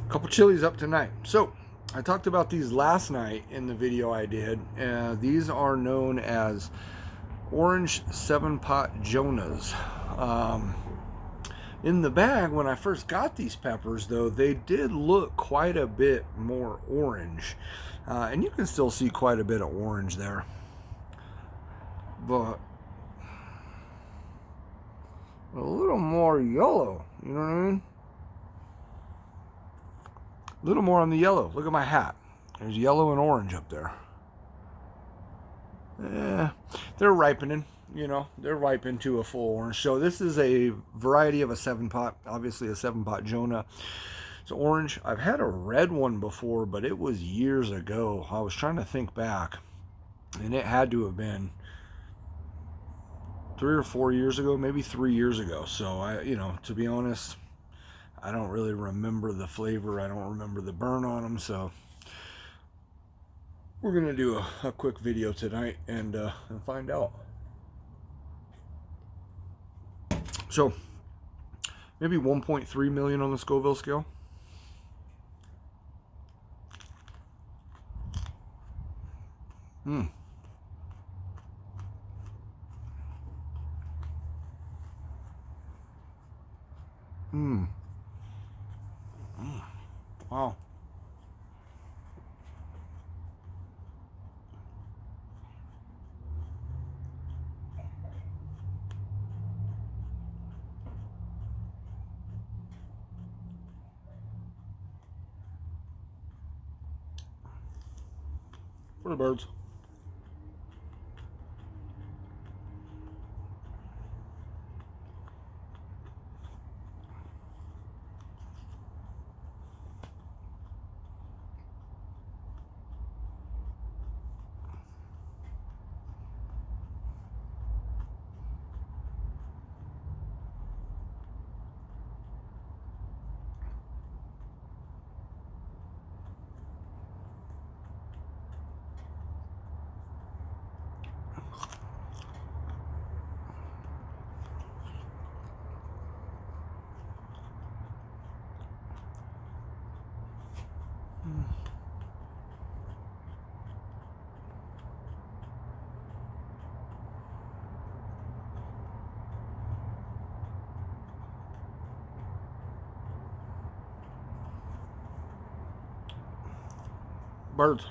Couple chilies up tonight. So I talked about these last night in the video I did. These are known as orange 7-pot Jonahs. In the bag, when I first got these peppers, though, they did look quite a bit more orange. And you can still see quite a bit of orange there. But a little more yellow, you know what I mean? A little more on the yellow. Look at my hat. There's yellow and orange up there. Yeah, they're ripening, you know, they're ripened to a full orange. So this is a variety of a 7-pot, obviously a 7-pot Jonah. It's orange. I've had a red one before, but it was years ago. I was trying to think back, and it had to have been 3 or 4 years ago, maybe 3 years ago. So to be honest, I don't really remember the flavor. I don't remember the burn on them. So we're gonna do a quick video tonight and find out. So maybe 1.3 million on the Scoville scale. Hmm. Hmm. Wow. For the birds. Birds.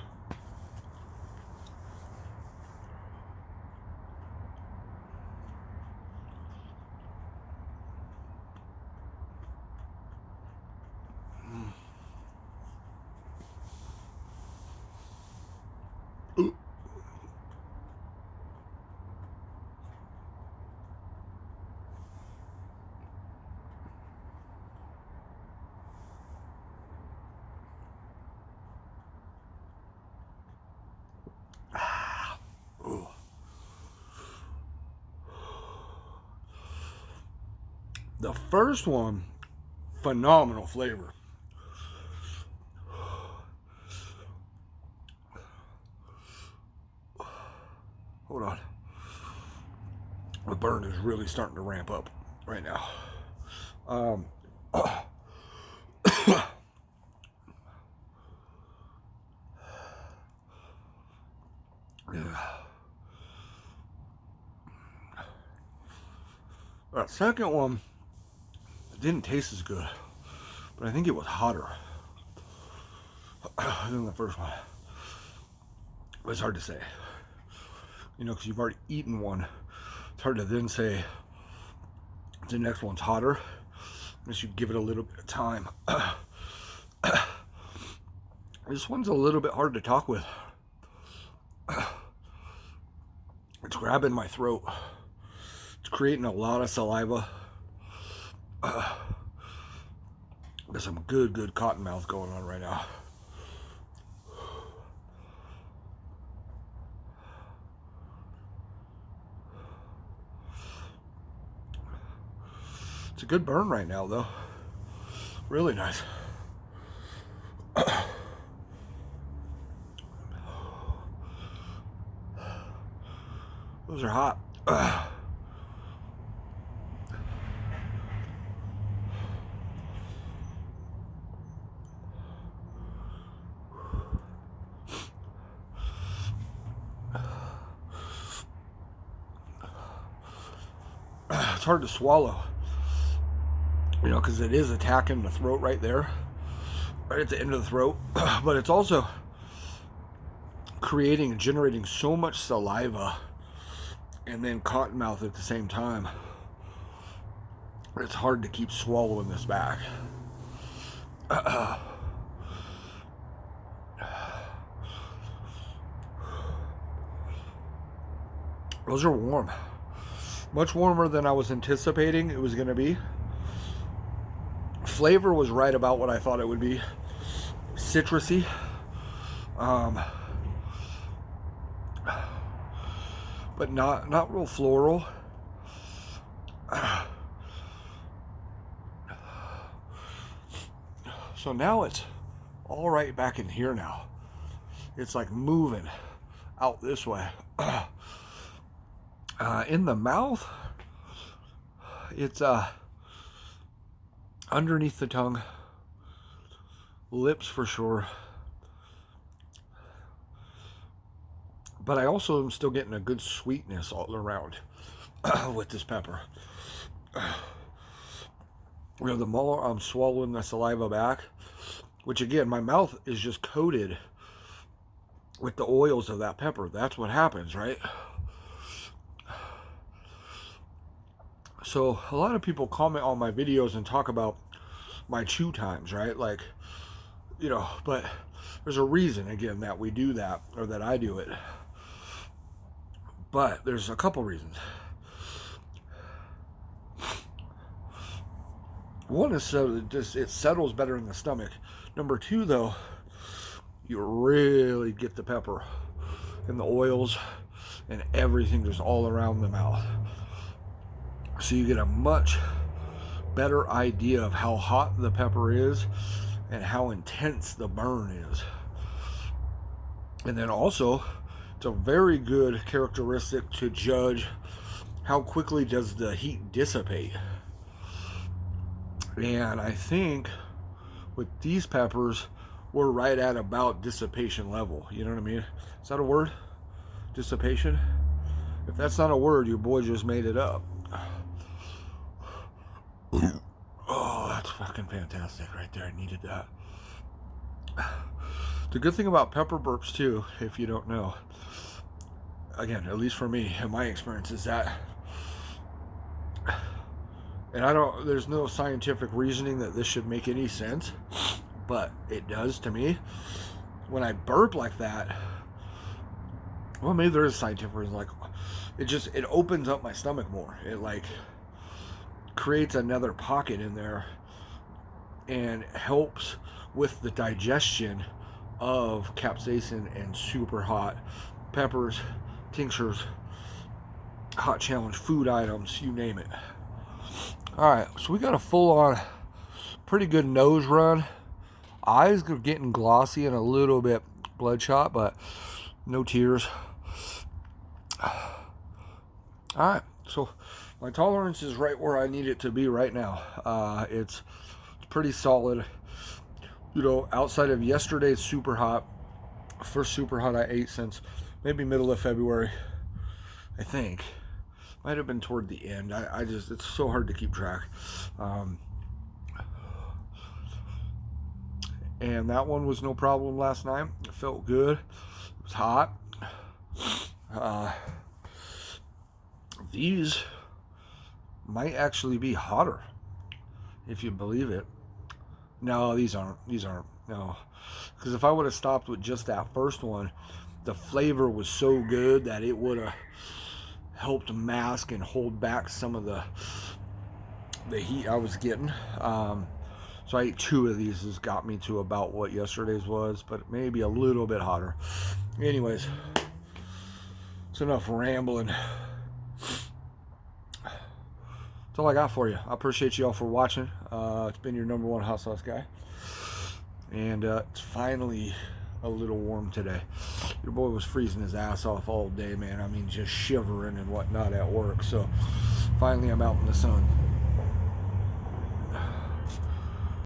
The first one, phenomenal flavor. Hold on. The burn is really starting to ramp up right now. That second one didn't taste as good, but I think it was hotter than the first one. It's hard to say, because you've already eaten one. It's hard to then say the next one's hotter unless you give it a little bit of time. This one's a little bit hard to talk with. It's grabbing my throat. It's creating a lot of saliva. There's some good cotton mouth going on right now. It's a good burn right now, though. Really nice. Those are hot. hard to swallow, you know, because it is attacking the throat right there, right at the end of the throat. But it's also creating and generating so much saliva and then cotton mouth at the same time. It's hard to keep swallowing this back. Those are warm. Much warmer than I was anticipating it was going to be. Flavor was right about what I thought it would be. Citrusy. But not real floral. So now it's all right back in here now. It's like moving out this way. In the mouth, it's underneath the tongue, lips for sure. But I also am still getting a good sweetness all around with this pepper. You know, the more I'm swallowing the saliva back, which again, my mouth is just coated with the oils of that pepper. That's what happens, right? So a lot of people comment on my videos and talk about my chew times, right? Like, you know, but there's a reason, again, that we do that, or that I do it. But there's a couple reasons. One is so it settles better in the stomach. Number two, though, you really get the pepper and the oils and everything just all around the mouth. So you get a much better idea of how hot the pepper is and how intense the burn is. And then also, it's a very good characteristic to judge how quickly does the heat dissipate. And I think with these peppers, we're right at about dissipation level. You know what I mean? Is that a word? Dissipation? If that's not a word, your boy just made it up. Oh, that's fucking fantastic right there. I needed that. The good thing about pepper burps too, if you don't know, again, at least for me, in my experience, is that, and there's no scientific reasoning that this should make any sense, but it does to me. When I burp like that, well, maybe there is scientific reason, like, it opens up my stomach more. It like creates another pocket in there and helps with the digestion of capsaicin and super hot peppers, tinctures, hot challenge food items, you name it. All right, so we got a full-on, pretty good nose run. Eyes are getting glossy and a little bit bloodshot, but no tears. All right, so my tolerance is right where I need it to be right now. It's pretty solid. You know, outside of yesterday's super hot, first super hot I ate since maybe middle of February, I think. Might have been toward the end. I just, it's so hard to keep track. And that one was no problem last night. It felt good. It was hot. These might actually be hotter, if you believe it. No, these aren't. No. Because if I would have stopped with just that first one, the flavor was so good that it would have helped mask and hold back some of the heat I was getting. So I ate 2 of these. This got me to about what yesterday's was, but maybe a little bit hotter. Anyways, it's enough rambling. That's all I got for you. I appreciate you all for watching. It's been your #1 hot sauce guy. And it's finally a little warm today. Your boy was freezing his ass off all day, man. I mean, just shivering and whatnot at work. So finally I'm out in the sun.